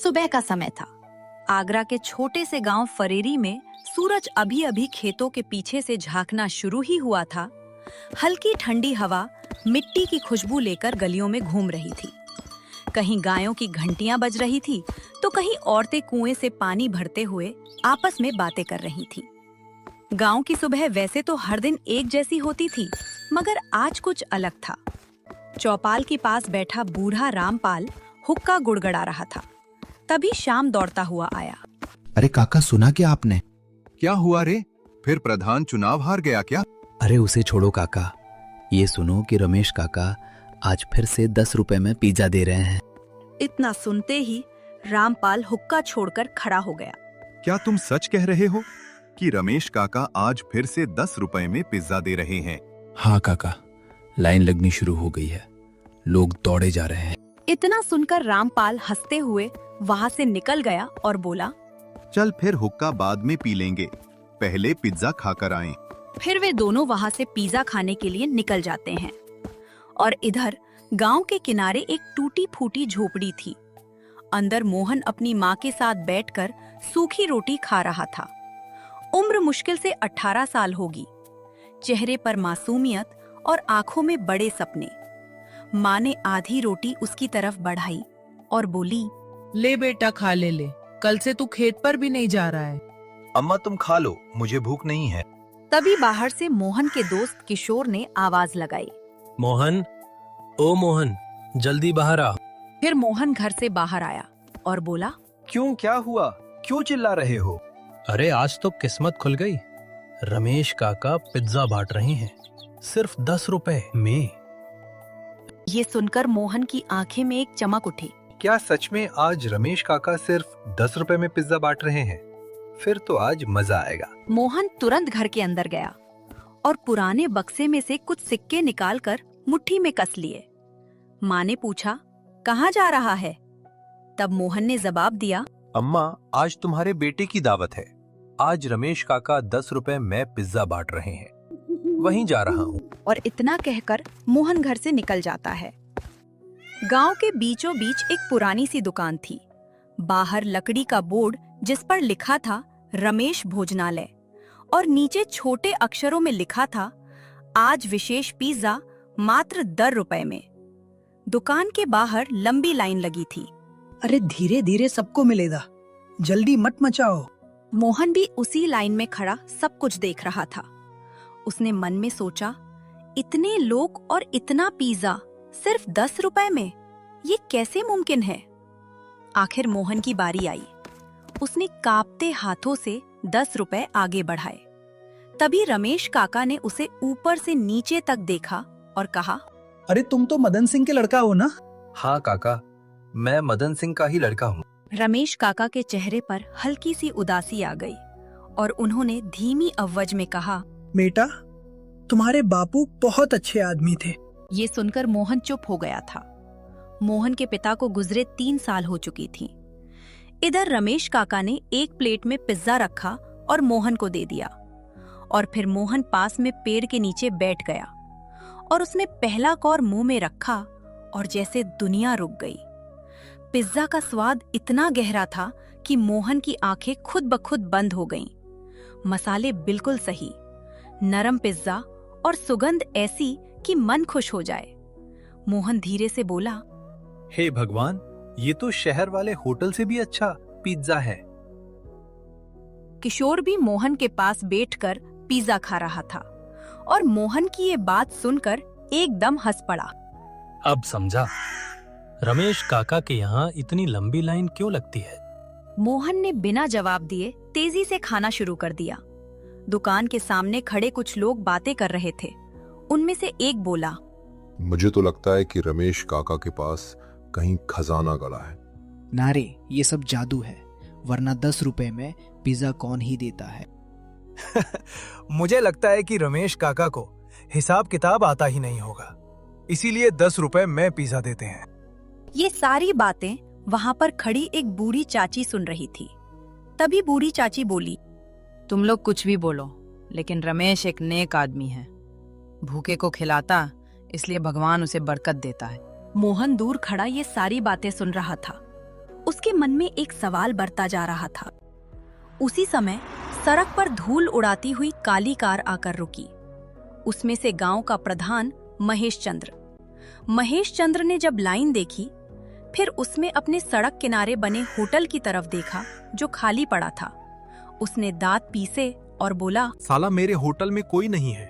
सुबह का समय था। आगरा के छोटे से गांव फरेरी में सूरज अभी अभी खेतों के पीछे से झांकना शुरू ही हुआ था। हल्की ठंडी हवा मिट्टी की खुशबू लेकर गलियों में घूम रही थी। कहीं गायों की घंटियां बज रही थी तो कहीं औरतें कुएं से पानी भरते हुए आपस में बातें कर रही थीं। गांव की सुबह वैसे तो हर दिन एक जैसी होती थी, मगर आज कुछ अलग था। चौपाल के पास बैठा बूढ़ा रामपाल हुक्का गुड़गड़ा रहा था। तभी श्याम दौड़ता हुआ आया। अरे काका, सुना क्या आपने? क्या हुआ रे? फिर प्रधान चुनाव हार गया क्या? अरे उसे छोड़ो काका, ये सुनो कि रमेश काका आज फिर से 10 रुपए में पिज्जा दे रहे हैं। इतना सुनते ही रामपाल हुक्का छोड़कर खड़ा हो गया। क्या तुम सच कह रहे हो कि रमेश काका आज फिर से 10 रुपए में पिज्जा दे रहे हैं? हाँ काका, लाइन लगनी शुरू हो गई है, लोग दौड़े जा रहे हैं। इतना सुनकर रामपाल हंसते हुए वहां से निकल गया और बोला, चल फिर हुक्का बाद में पी लेंगे, पहले पिज्जा खाकर आएं। फिर वे दोनों वहां से पिज्जा खाने के लिए निकल जाते हैं। और इधर गांव के किनारे एक टूटी फूटी झोपड़ी थी। अंदर मोहन अपनी माँ के साथ बैठकर सूखी रोटी खा रहा था। उम्र मुश्किल से 18 साल होगी। चेहरे पर मासूमियत और आंखों में बड़े सपने। माँ ने आधी रोटी उसकी तरफ बढ़ाई और बोली, ले बेटा, खा ले, कल से तू खेत पर भी नहीं जा रहा है। अम्मा तुम खा लो, मुझे भूख नहीं है। तभी बाहर से मोहन के दोस्त किशोर ने आवाज लगाई। मोहन, ओ मोहन, जल्दी बाहर आ। फिर मोहन घर से बाहर आया और बोला, क्यों, क्या हुआ? क्यों चिल्ला रहे हो? अरे आज तो किस्मत खुल गई। रमेश काका पिज्जा बांट रहे हैं, सिर्फ 10 रुपए में। ये सुनकर मोहन की आंखें में एक चमक उठी। क्या सच में आज रमेश काका सिर्फ 10 रुपए में पिज्जा बांट रहे हैं? फिर तो आज मजा आएगा। मोहन तुरंत घर के अंदर गया और पुराने बक्से में से कुछ सिक्के निकालकर मुट्ठी में कस लिए। माँ ने पूछा, कहाँ जा रहा है? तब मोहन ने जवाब दिया, अम्मा आज तुम्हारे बेटे की दावत है। आज रमेश काका 10 रुपए में पिज्जा बांट रहे हैं, वहीं जा रहा हूँ। और इतना कहकर मोहन घर से निकल जाता है। गांव के बीचों बीच एक पुरानी सी दुकान थी। बाहर लकड़ी का बोर्ड जिस पर लिखा था रमेश भोजनालय, और नीचे छोटे अक्षरों में लिखा था, आज विशेष पिज्जा मात्र 10 रुपए में। दुकान के बाहर लंबी लाइन लगी थी। अरे धीरे धीरे सबको मिलेगा, जल्दी मत मचाओ। मोहन भी उसी लाइन में खड़ा सब कुछ देख रहा था। उसने मन में सोचा, इतने लोग और इतना पिज्जा सिर्फ 10 रुपए में, ये कैसे मुमकिन है? आखिर मोहन की बारी आई। उसने कांपते हाथों से 10 रुपए आगे बढ़ाए। तभी रमेश काका ने उसे ऊपर से नीचे तक देखा और कहा, अरे तुम तो मदन सिंह के लड़का हो ना? हाँ काका, मैं मदन सिंह का ही लड़का हूँ। रमेश काका के चेहरे पर हल्की सी उदासी आ गई और उन्होंने धीमी आवाज में कहा, बेटा, तुम्हारे बापू बहुत अच्छे आदमी थे। ये सुनकर मोहन चुप हो गया था। मोहन के पिता को गुजरे 3 साल हो चुकी थी। इधर रमेश काका ने एक प्लेट में पिज्जा रखा और मोहन को दे दिया। और फिर मोहन पास में पेड़ के नीचे बैठ गया और उसने पहला कौर मुंह में रखा और जैसे दुनिया रुक गई। पिज्जा का स्वाद इतना गहरा था कि मोहन की आंखें खुद ब खुद बंद हो गईं। मसाले बिल्कुल सही, नरम पिज्जा और सुगंध ऐसी कि मन खुश हो जाए। मोहन धीरे से बोला, हे भगवान, ये तो शहर वाले होटल से भी अच्छा पिज्जा है। किशोर भी मोहन के पास बैठकर पिज्जा खा रहा था और मोहन की ये बात सुनकर एकदम हंस पड़ा। अब समझा रमेश काका के यहाँ इतनी लंबी लाइन क्यों लगती है। मोहन ने बिना जवाब दिए तेजी से खाना शुरू कर दिया। दुकान के सामने खड़े कुछ लोग बातें कर रहे थे। उनमें से एक बोला, मुझे तो लगता है कि रमेश काका के पास कहीं खजाना गड़ा है। नारे, ये सब जादू है, वरना 10 रुपए में पिज्जा कौन ही देता है। मुझे लगता है कि रमेश काका को हिसाब किताब आता ही नहीं होगा, इसीलिए 10 रुपए में पिज्जा देते हैं। ये सारी बातें वहां पर खड़ी एक बूढ़ी चाची सुन रही थी। तभी बूढ़ी चाची बोली, तुम लोग कुछ भी बोलो, लेकिन रमेश एक नेक आदमी है। भूखे को खिलाता, इसलिए भगवान उसे बरकत देता है। मोहन दूर खड़ा ये सारी बातें सुन रहा था। उसके मन में एक सवाल बढ़ता जा रहा था। उसी समय सड़क पर धूल उड़ाती हुई काली कार आकर रुकी। उसमें से गांव का प्रधान महेश चंद्र ने जब लाइन देखी, फिर उसमें अपने सड़क किनारे बने होटल की तरफ देखा जो खाली पड़ा था। उसने दांत पीसे और बोला, साला मेरे होटल में कोई नहीं है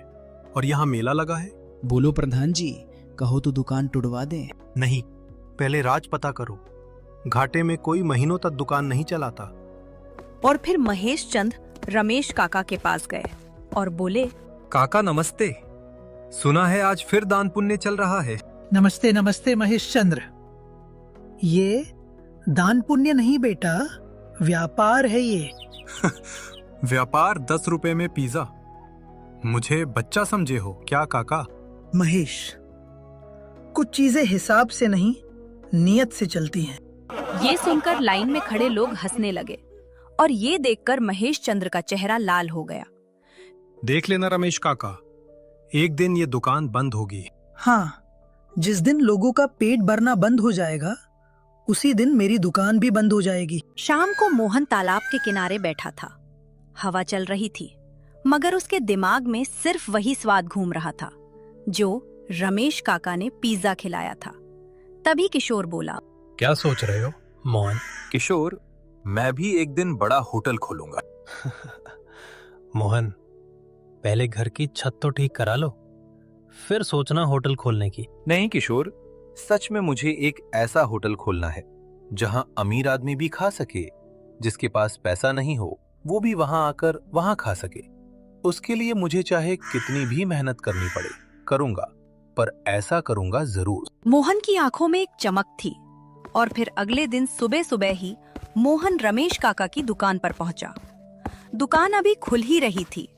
और यहाँ मेला लगा है। बोलो प्रधान जी, कहो तो दुकान टुड़वा दें। नहीं, पहले राज पता करो। घाटे में कोई महीनों तक दुकान नहीं चलाता। और फिर महेश चंद्र रमेश काका के पास गए और बोले, काका नमस्ते, सुना है आज फिर दान पुण्य चल रहा है। नमस्ते नमस्ते महेश चंद्र। ये दान पुण्य नहीं बेटा, व्यापार है ये। व्यापार 10 रुपए में पिज्जा। मुझे बच्चा समझे हो क्या काका? महेश, कुछ चीजें हिसाब से नहीं, नियत से चलती हैं। ये सुनकर लाइन में खड़े लोग हंसने लगे और ये देखकर महेश चंद्र का चेहरा लाल हो गया। देख लेना रमेश काका, एक दिन ये दुकान बंद होगी। हाँ, जिस दिन लोगों का पेट भरना बंद हो जाएगा, उसी दिन मेरी दुकान भी बंद हो जाएगी। शाम को मोहन तालाब के किनारे बैठा था। हवा चल रही थी, मगर उसके दिमाग में सिर्फ वही स्वाद घूम रहा था जो रमेश काका ने पिज्जा खिलाया था। तभी किशोर बोला, क्या सोच रहे हो मोहन? किशोर, मैं भी एक दिन बड़ा होटल खोलूंगा। मोहन, पहले घर की छत तो ठीक करा लो, फिर सोचना होटल खोलने की। नहीं किशोर, सच में मुझे एक ऐसा होटल खोलना है जहां अमीर आदमी भी खा सके, जिसके पास पैसा नहीं हो वो भी वहां आकर वहां खा सके। उसके लिए मुझे चाहे कितनी भी मेहनत करनी पड़े, करूंगा, पर ऐसा करूंगा जरूर। मोहन की आंखों में एक चमक थी और फिर अगले दिन सुबह सुबह ही मोहन रमेश काका की दुकान पर पहुंचा। दुकान अभी खुल ही रही थी।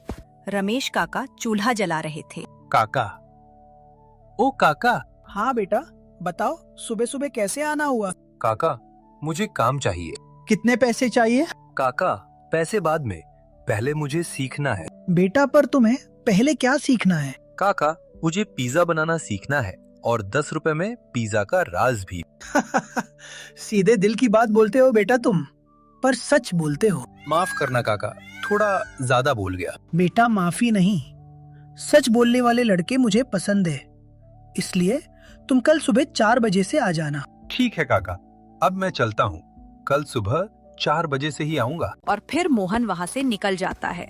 रमेश काका चूल्हा जला रहे थे। काका, ओ काका। हाँ बेटा, बताओ सुबह सुबह कैसे आना हुआ? काका, मुझे काम चाहिए। कितने पैसे चाहिए? काका, पैसे बाद में, पहले मुझे सीखना है। बेटा, पर तुम्हें पहले क्या सीखना है? काका, मुझे पिज्जा बनाना सीखना है और 10 रुपए में पिज्जा का राज भी। सीधे दिल की बात बोलते हो बेटा तुम, पर सच बोलते हो। माफ करना काका, थोड़ा ज्यादा बोल गया। बेटा माफी नहीं, सच बोलने वाले लड़के मुझे पसंद है, इसलिए तुम कल सुबह 4 बजे से आ जाना। ठीक है काका, अब मैं चलता हूँ। कल सुबह 4 बजे से ही आऊंगा। और फिर मोहन वहां से निकल जाता है।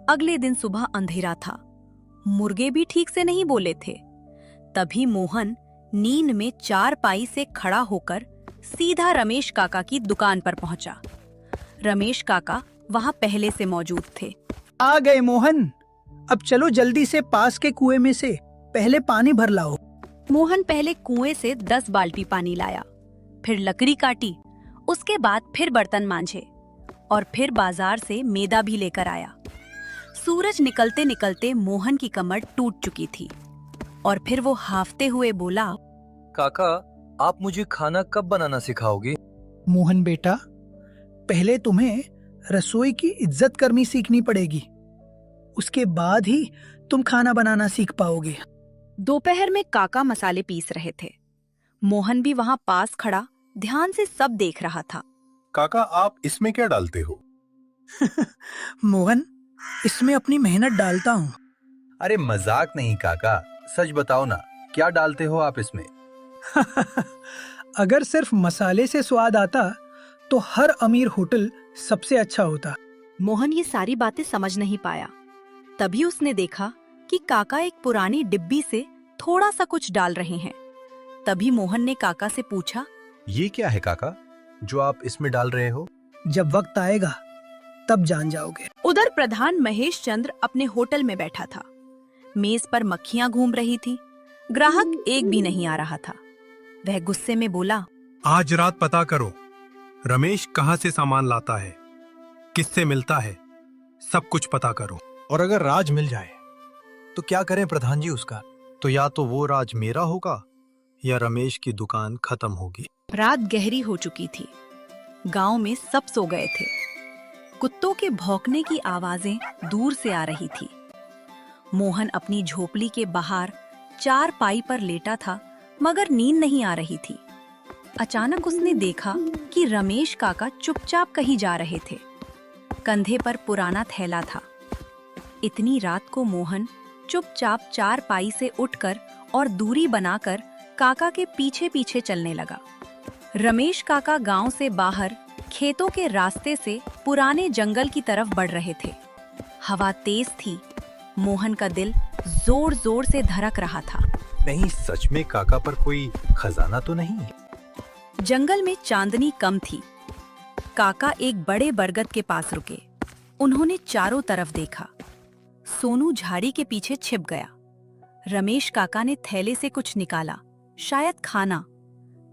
अगले दिन सुबह अंधेरा था, मुर्गे भी ठीक से नहीं बोले थे। तभी मोहन नींद में चारपाई से खड़ा होकर सीधा रमेश काका की दुकान पर पहुंचा। रमेश काका वहां पहले से मौजूद थे। आ गए मोहन, अब चलो जल्दी से पास के कुएं में से पहले पानी भर लाओ। मोहन पहले कुएं से 10 बाल्टी पानी लाया, फिर लकड़ी काटी, उसके बाद फिर बर्तन मांझे और फिर बाजार से मैदा भी लेकर आया। सूरज निकलते निकलते मोहन की कमर टूट चुकी थी और फिर वो हाफते हुए बोला, काका, आप मुझे खाना कब बनाना सिखाओगे? मोहन बेटा, पहले तुम्हें रसोई की इज्जत करनी सीखनी पड़ेगी, उसके बाद ही तुम खाना बनाना सीख पाओगे। दोपहर में काका मसाले पीस रहे थे। मोहन भी वहां पास खड़ा ध्यान से सब देख रहा था। काका, आप इसमें क्या डालते हो? मोहन, इसमें अपनी मेहनत डालता हूँ। अरे मजाक नहीं काका, सच बताओ ना, क्या डालते हो आप इसमें? अगर सिर्फ मसाले से स्वाद आता तो हर अमीर होटल सबसे अच्छा होता। मोहन ये सारी बातें समझ नहीं पाया। तभी उसने देखा कि काका एक पुरानी डिब्बी से थोड़ा सा कुछ डाल रहे हैं। तभी मोहन ने काका से पूछा, ये क्या है काका, जो आप इसमें डाल रहे हो? जब वक्त आएगा तब जान जाओगे। उधर प्रधान महेश चंद्र अपने होटल में बैठा था। मेज पर मक्खियां घूम रही थी, ग्राहक एक भी नहीं आ रहा था। वह गुस्से में बोला, आज रात पता करो रमेश कहाँ से सामान लाता है, किससे मिलता है, सब कुछ पता करो। और अगर राज मिल जाए तो क्या करें प्रधान जी उसका? तो या तो वो राज मेरा होगा या रमेश की दुकान खत्म होगी। रात गहरी हो चुकी थी। गांव में सब सो गए थे। कुत्तों के भौंकने की आवाजें दूर से आ रही थी। मोहन अपनी झोपड़ी के बाहर चारपाई पर लेटा था, मगर नींद नहीं आ रही थी। अचानक उसने देखा कि रमेश काका चुपचाप कहीं जा रहे थे। कंधे पर पुराना थैला था। इतनी रात को मोहन चुपचाप चारपाई से उठकर और दूरी बनाकर काका के पीछे पीछे चलने लगा। रमेश काका गांव से बाहर खेतों के रास्ते से पुराने जंगल की तरफ बढ़ रहे थे। हवा तेज थी। मोहन का दिल जोर जोर से धड़क रहा था। नहीं, सच में काका पर कोई खजाना तो नहीं? जंगल में चांदनी कम थी। काका एक बड़े बरगद के पास रुके। उन्होंने चारों तरफ देखा। सोनू झाड़ी के पीछे छिप गया। रमेश काका ने थैले से कुछ निकाला, शायद खाना।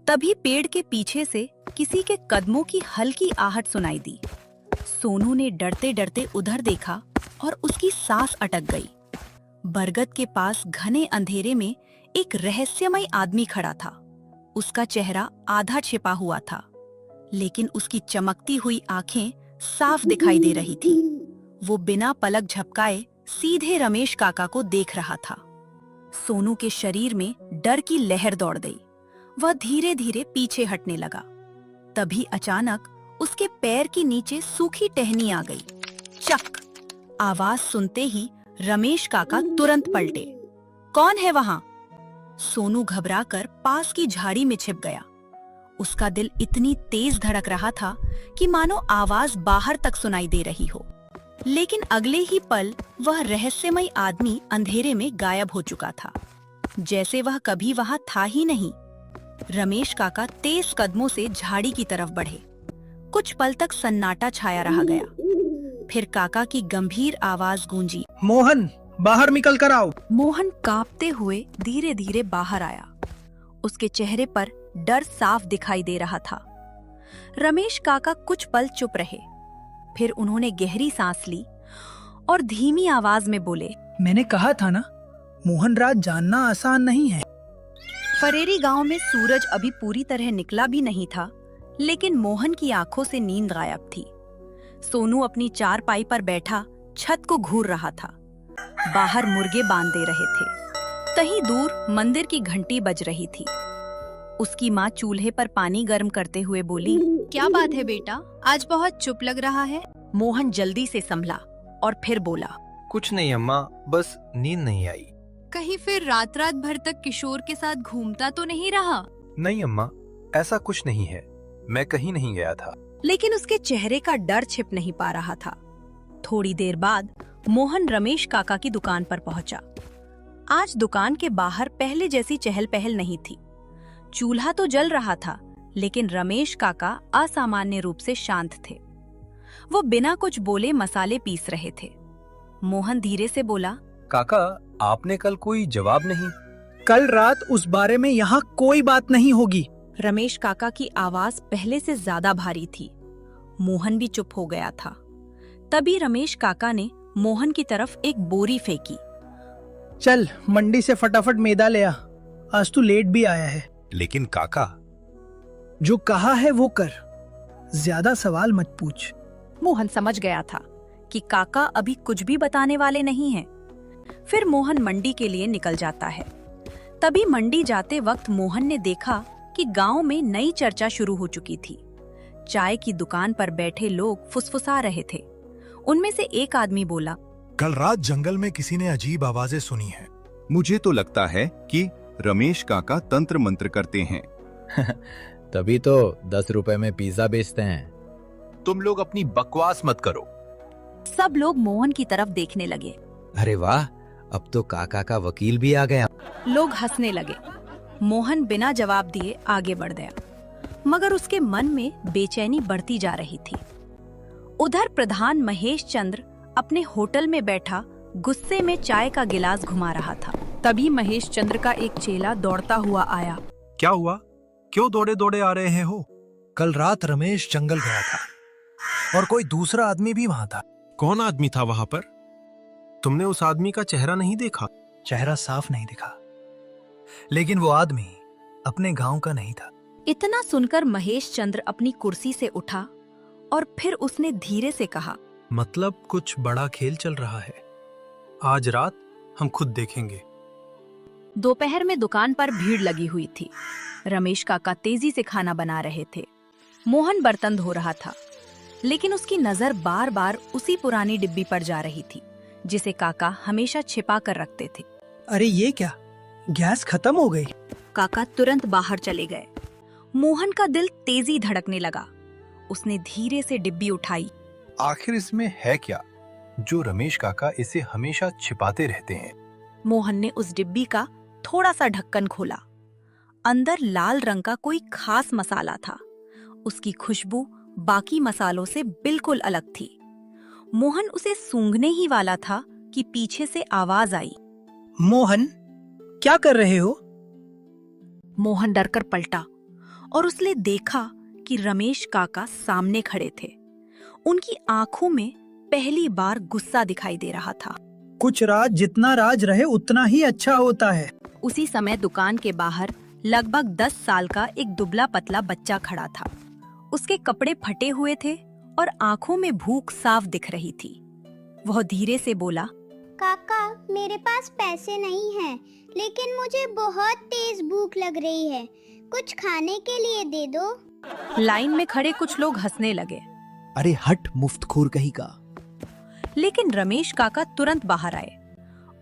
तभी पेड़ के पीछे से किसी के कदमों की हल्की आहट सुनाई दी। सोनू ने डरते डरते उधर देखा और उसकी सांस अटक गई। बरगद के पास घने अंधेरे में एक रहस्यमय आदमी खड़ा था। उसका चेहरा आधा छिपा हुआ था, लेकिन उसकी चमकती हुई आंखें साफ दिखाई दे रही थी। वो बिना पलक झपकाए सीधे रमेश काका को देख रहा था। सोनू के शरीर में डर की लहर दौड़ गई। वह धीरे धीरे पीछे हटने लगा। तभी अचानक उसके पैर के नीचे सूखी टहनी आ गई। चक! आवाज सुनते ही रमेश काका तुरंत पलटे। कौन है वहां? सोनू घबराकर पास की झाड़ी में छिप गया। उसका दिल इतनी तेज धड़क रहा था कि मानो आवाज बाहर तक सुनाई दे रही हो। लेकिन अगले ही पल वह रहस्यमय आदमी अंधेरे में गायब हो चुका था, जैसे वह कभी वहां था ही नहीं। रमेश काका तेज कदमों से झाड़ी की तरफ बढ़े। कुछ पल तक सन्नाटा छाया रहा गया। फिर काका की गंभीर आवाज गूंजी, मोहन, बाहर निकल कर आओ। मोहन कांपते हुए धीरे धीरे बाहर आया। उसके चेहरे पर डर साफ दिखाई दे रहा था। रमेश काका कुछ पल चुप रहे। फिर उन्होंने गहरी सांस ली और धीमी आवाज में बोले, मैंने कहा था ना, मोहन राज जानना आसान नहीं है। फरेरी गांव में सूरज अभी पूरी तरह निकला भी नहीं था, लेकिन मोहन की आंखों से नींद गायब थी। सोनू अपनी चारपाई पर बैठा छत को घूर रहा था। बाहर मुर्गे बांध दे रहे थे। कहीं दूर मंदिर की घंटी बज रही थी। उसकी माँ चूल्हे पर पानी गर्म करते हुए बोली, क्या बात है बेटा, आज बहुत चुप लग रहा है। मोहन जल्दी से संभला और फिर बोला, कुछ नहीं अम्मा, बस नींद नहीं आई। कहीं फिर रात रात भर तक किशोर के साथ घूमता तो नहीं रहा? नहीं अम्मा, ऐसा कुछ नहीं है, मैं कहीं नहीं गया था। लेकिन उसके चेहरे का डर छिप नहीं पा रहा था। थोड़ी देर बाद मोहन रमेश काका की दुकान पर पहुंचा। आज दुकान के बाहर पहले जैसी चहल पहल नहीं थी। चूल्हा तो जल रहा था, लेकिन रमेश काका असामान्य रूप से शांत थे। वो बिना कुछ बोले मसाले पीस रहे थे। मोहन धीरे से बोला, काका, आपने कल कोई जवाब नहीं? कल रात उस बारे में यहाँ कोई बात नहीं होगी। रमेश काका की आवाज पहले से ज्यादा भारी थी। मोहन भी चुप हो गया था। तभी रमेश काका ने मोहन की तरफ एक बोरी फेंकी। चल मंडी से फटाफट मैदा ले आ, आज तू लेट भी आया है। लेकिन काका, जो कहा है वो कर, ज्यादा सवाल मत पूछ। मोहन समझ गया था कि काका अभी कुछ भी बताने वाले नहीं हैं। फिर मोहन मंडी के लिए निकल जाता है। तभी मंडी जाते वक्त मोहन ने देखा कि गांव में नई चर्चा शुरू हो चुकी थी। चाय की दुकान पर बैठे लोग फुसफुसा रहे थे। उनमें से एक आदमी बोला, कल रात जंगल में किसी ने अजीब आवाजें सुनी हैं। मुझे तो लगता है कि रमेश काका तंत्र मंत्र करते हैं। तभी तो 10 रुपए में पिज्जा बेचते हैं। तुम लोग अपनी बकवास मत करो। सब लोग मोहन की तरफ देखने लगे। अरे वाह, अब तो काका का वकील भी आ गया। लोग हंसने लगे। मोहन बिना जवाब दिए आगे बढ़ गया, मगर उसके मन में बेचैनी बढ़ती जा रही थी। उधर प्रधान महेश चंद्र अपने होटल में बैठा गुस्से में चाय का गिलास घुमा रहा था। तभी महेश चंद्र का एक चेला दौड़ता हुआ आया। क्या हुआ? क्यों दौड़े दौड़े आ रहे हो? कल रात रमेश जंगल गया था और कोई दूसरा आदमी भी वहां था। कौन आदमी था वहां पर? तुमने उस आदमी का चेहरा नहीं देखा? चेहरा साफ नहीं दिखा, लेकिन वो आदमी अपने गांव का नहीं था। इतना सुनकर महेश चंद्र अपनी कुर्सी से उठा और फिर उसने धीरे से कहा, मतलब कुछ बड़ा खेल चल रहा है। आज रात हम खुद देखेंगे। दोपहर में दुकान पर भीड़ लगी हुई थी। रमेश काका तेजी से खाना बना रहे थे। मोहन बर्तन धो रहा था, लेकिन उसकी नजर बार बार उसी पुरानी डिब्बी पर जा रही थी जिसे काका हमेशा छिपा कर रखते थे। अरे ये क्या, गैस खत्म हो गई। काका तुरंत बाहर चले गए। मोहन का दिल तेजी धड़कने लगा। उसने धीरे से डिब्बी उठाई। आखिर इसमें है क्या जो रमेश काका इसे हमेशा छिपाते रहते हैं? मोहन ने उस डिब्बी का थोड़ा सा ढक्कन खोला। अंदर लाल रंग का कोई खास मसाला था। उसकी खुशबू बाकी मसालों से बिल्कुल अलग थी। मोहन उसे सूंघने ही वाला था कि पीछे से आवाज आई। मोहन, क्या कर रहे हो? मोहन डरकर पलटा और उसने देखा कि रमेश काका सामने खड़े थे। उनकी आंखों में पहली बार गुस्सा दिखाई दे रहा था। कुछ राज जितना राज रहे उतना ही अच्छा होता है। उसी समय दुकान के बाहर लगभग 10 साल का एक दुबला पतला बच्चा खड़ा था। उसके कपड़े फटे हुए थे और आंखों में भूख साफ दिख रही थी। वह धीरे से बोला, काका, मेरे पास पैसे नहीं हैं, लेकिन मुझे बहुत तेज भूख लग रही है। कुछ खाने के लिए दे दो। लाइन में खड़े कुछ लोग हंसने लगे। अरे हट मुफ्तखोर कहीं का। लेकिन रमेश काका तुरंत बाहर आए।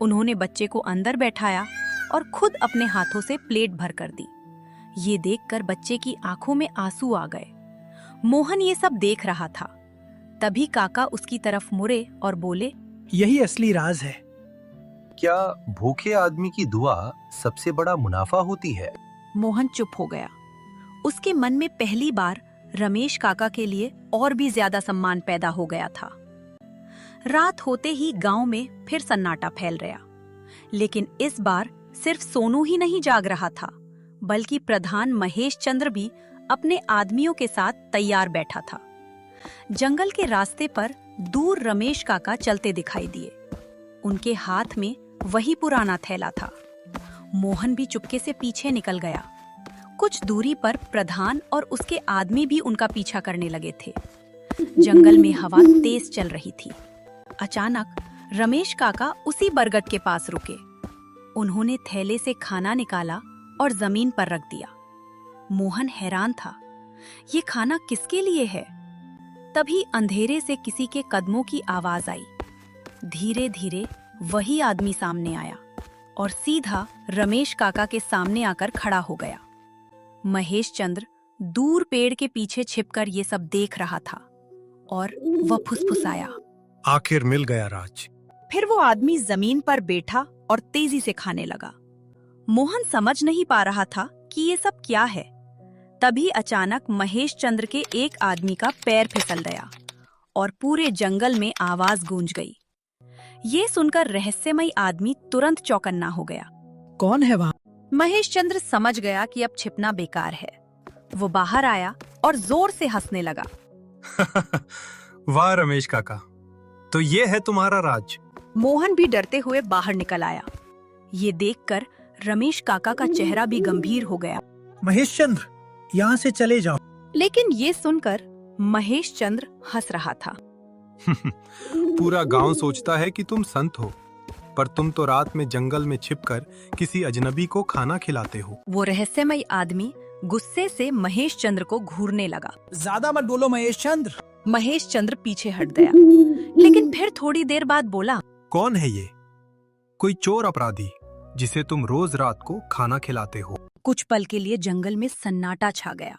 उन्होंने बच्चे को अंदर बैठाया और खुद अपने हाथों से प्लेट भर कर दी। ये देखकर बच्चे की आंखों में आंसू आ गए। मोहन ये सब देख रहा था। तभी काका उसकी तरफ मुड़े और बोले, यही असली राज है। क्या भूखे आदमी की दुआ सबसे बड़ा मुनाफा होती है? मोहन चुप हो गया। उसके मन में पहली बार रमेश काका के लिए और भी ज्यादा सम्मान पैदा हो गया था। रात होते ही गांव में फिर सन्नाटा फैल गया। लेकिन इस बार सिर्फ सोनू ही नहीं जाग रहा था, बल्कि प्रधान महेश चंद्र भी अपने आदमियों के साथ तैयार बैठा था। जंगल के रास्ते पर दूर रमेश काका चलते दिखाई दिए। उनके हाथ में वही पुराना थैला था। मोहन भी चुपके से पीछे निकल गया। कुछ दूरी पर प्रधान और उसके आदमी भी उनका पीछा करने लगे थे। जंगल में हवा तेज चल रही थी। अचानक रमेश काका उसी बरगद के पास रुके। उन्होंने थैले से खाना निकाला और जमीन पर रख दिया। मोहन हैरान था, ये खाना किसके लिए है? तभी अंधेरे से किसी के कदमों की आवाज आई। धीरे धीरे वही आदमी सामने आया और सीधा रमेश काका के सामने आकर खड़ा हो गया। महेश चंद्र दूर पेड़ के पीछे छिपकर ये सब देख रहा था और वह फुसफुसाया, आखिर मिल गया राज। फिर वो आदमी जमीन पर बैठा और तेजी से खाने लगा। मोहन समझ नहीं पा रहा था कि ये सब क्या है। तभी अचानक महेश चंद्र के एक आदमी का पैर फिसल गया और पूरे जंगल में आवाज गूंज गई। ये सुनकर रहस्यमयी आदमी तुरंत चौकन्ना हो गया। कौन है वहाँ? महेश चंद्र समझ गया कि अब छिपना बेकार है। वो बाहर आया और जोर से हंसने लगा। वाह रमेश काका, तो ये है तुम्हारा राज। मोहन भी डरते हुए बाहर निकल आया। ये देखकर रमेश काका का चेहरा भी गंभीर हो गया। महेश चंद्र, यहाँ से चले जाओ। लेकिन ये सुनकर महेश चंद्र हंस रहा था। पूरा गांव सोचता है कि तुम संत हो, पर तुम तो रात में जंगल में छिपकर किसी अजनबी को खाना खिलाते हो। वो रहस्यमयी आदमी गुस्से से महेश चंद्र को घूरने लगा। ज्यादा मत बोलो महेश चंद्र। महेश चंद्र पीछे हट गया, लेकिन फिर थोड़ी देर बाद बोला, कौन है ये? कोई चोर अपराधी जिसे तुम रोज रात को खाना खिलाते हो। कुछ पल के लिए जंगल में सन्नाटा छा गया।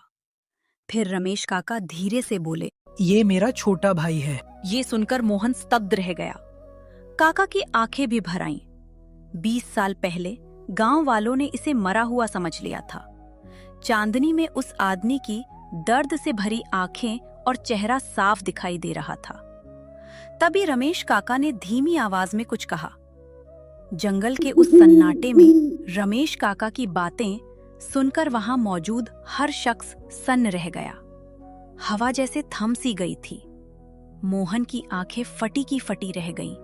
फिर रमेश काका धीरे से बोले, ये मेरा छोटा भाई है। ये सुनकर मोहन स्तब्ध रह गया। काका की आंखें भी भर आईं। 20 साल पहले गांव वालों ने इसे मरा हुआ समझ लिया था। चांदनी में उस आदमी की दर्द से भरी आंखें और चेहरा साफ दिखाई दे रहा था। तभी रमेश काका ने धीमी आवाज में कुछ कहा। जंगल के उस सन्नाटे में रमेश काका की बातें सुनकर वहां मौजूद हर शख्स सन्न रह गया। हवा जैसे थम सी गई थी। मोहन की आंखें फटी की फटी रह गईं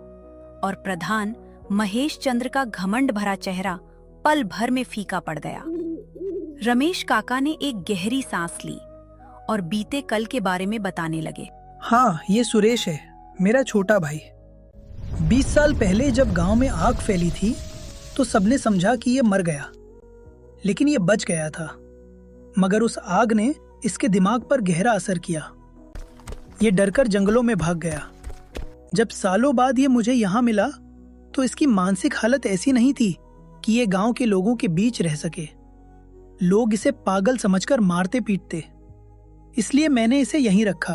और प्रधान महेश चंद्र का घमंड भरा चेहरा पल भर में फीका पड़ गया। रमेश काका ने एक गहरी सांस ली और बीते कल के बारे में बताने लगे। हाँ, ये सुरेश है, मेरा छोटा भाई। 20 साल पहले जब गांव में आग फैली थी, तो सबने समझा कि ये मर गया, लेकिन ये बच गया था। मगर उस आग ने इसके दिमाग पर गहरा असर किया। ये डरकर जंगलों में भाग गया। जब सालों बाद ये मुझे यहाँ मिला तो इसकी मानसिक हालत ऐसी नहीं थी कि ये गांव के लोगों के बीच रह सके। लोग इसे पागल समझकर मारते पीटते। इसलिए मैंने इसे यहीं रखा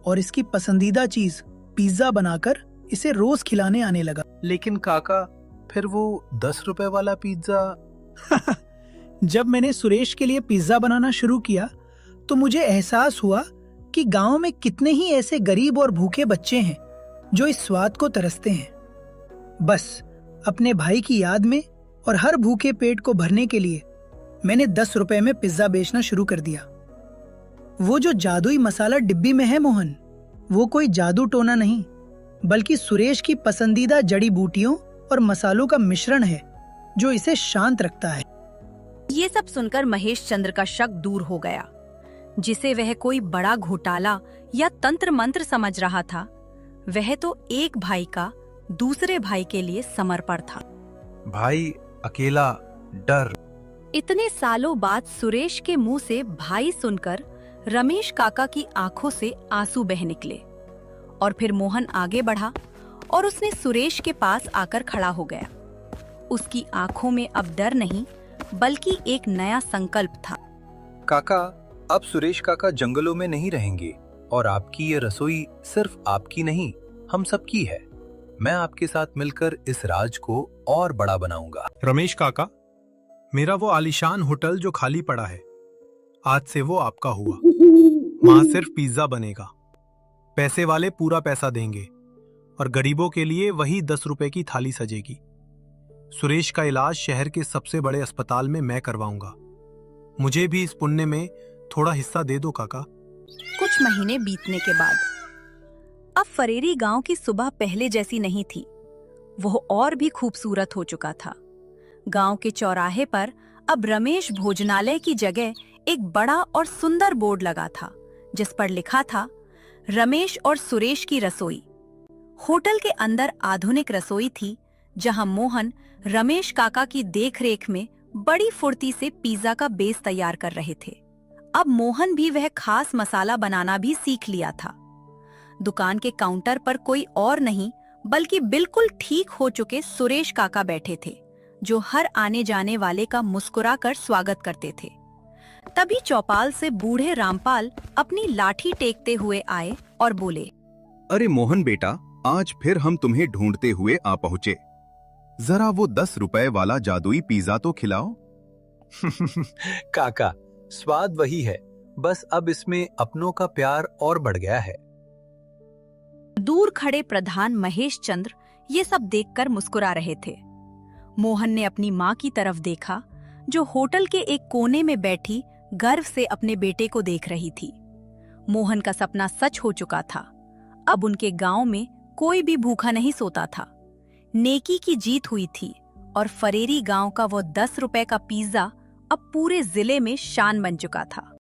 और इसकी पसंदीदा चीज पिज्जा बनाकर इसे रोज खिलाने आने लगा। लेकिन काका, फिर वो 10 रुपए वाला पिज्जा? जब मैंने सुरेश के लिए पिज्जा बनाना शुरू किया तो मुझे एहसास हुआ कि गांव में कितने ही ऐसे गरीब और भूखे बच्चे हैं जो इस स्वाद को तरसते हैं। बस अपने भाई की याद में और हर भूखे पेट को भरने के लिए मैंने 10 रुपए में पिज्जा बेचना शुरू कर दिया। वो जो जादुई मसाला डिब्बी में है मोहन, वो कोई जादू टोना नहीं, बल्कि सुरेश की पसंदीदा जड़ी बूटियों और मसालों का मिश्रण है जो इसे शांत रखता है। ये सब सुनकर महेश चंद्र का शक दूर हो गया। जिसे वह कोई बड़ा घोटाला या तंत्र मंत्र समझ रहा था, वह तो एक भाई का दूसरे भाई के लिए समर्पण था। भाई अकेला, डर। इतने सालों बाद सुरेश के मुंह से भाई सुनकर रमेश काका की आंखों से आंसू बह निकले। और फिर मोहन आगे बढ़ा और उसने सुरेश के पास आकर खड़ा हो गया। उसकी आंखों में अब डर नहीं, बल्कि एक नया संकल्प था। काका, अब सुरेश काका जंगलों में नहीं रहेंगे और आपकी ये रसोई सिर्फ आपकी नहीं, हम सबकी है। मैं आपके साथ मिलकर इस राज को और बड़ा बनाऊंगा। रमेश काका, मेरा वो आलीशान होटल जो खाली पड़ा है, आज से वो आपका हुआ। वहां सिर्फ पिज्जा बनेगा। पैसे वाले पूरा पैसा देंगे और गरीबों के लिए वही 10 रुपए की थाली सजेगी। सुरेश का इलाज शहर के सबसे बड़े अस्पताल में मैं करवाऊंगा। मुझे भी इस पुण्य में थोड़ा हिस्सा दे दो काका। कुछ महीने बीतने के बाद अब फरेरी गांव की सुबह पहले जैसी नहीं थी। वह और भी खूबसूरत हो चुका था। गांव के चौराहे पर अब रमेश भोजनालय की जगह एक बड़ा और सुंदर बोर्ड लगा था, जिस पर लिखा था रमेश और सुरेश की रसोई। होटल के अंदर आधुनिक रसोई थी, जहां मोहन रमेश काका की देखरेख में बड़ी फुर्ती से पिज्जा का बेस तैयार कर रहे थे। अब मोहन भी वह खास मसाला बनाना भी सीख लिया था। दुकान के काउंटर पर कोई और नहीं, बल्कि बिल्कुल ठीक हो चुके सुरेश काका बैठे थे, जो हर आने जाने वाले का मुस्कुराकर स्वागत करते थे। तभी चौपाल से बूढ़े रामपाल अपनी लाठी टेकते हुए आए और बोले, अरे मोहन बेटा, आज फिर हम तुम्हें ढूंढते हुए आ पहुंचे। जरा वो 10 रुपए वाला जादुई पिज्जा तो खिलाओ। काका, स्वाद वही है, बस अब इसमें अपनों का प्यार और बढ़ गया है। दूर खड़े प्रधान महेश चंद्र ये सब देखकर मुस्कुरा रहे थे। मोहन ने अपनी माँ की तरफ देखा, जो होटल के एक कोने में बैठी गर्व से अपने बेटे को देख रही थी। मोहन का सपना सच हो चुका था। अब उनके गांव में कोई भी भूखा नहीं सोता था। नेकी की जीत हुई थी और फरेरी गांव का वो 10 रुपए का पिज्जा अब पूरे जिले में शान बन चुका था।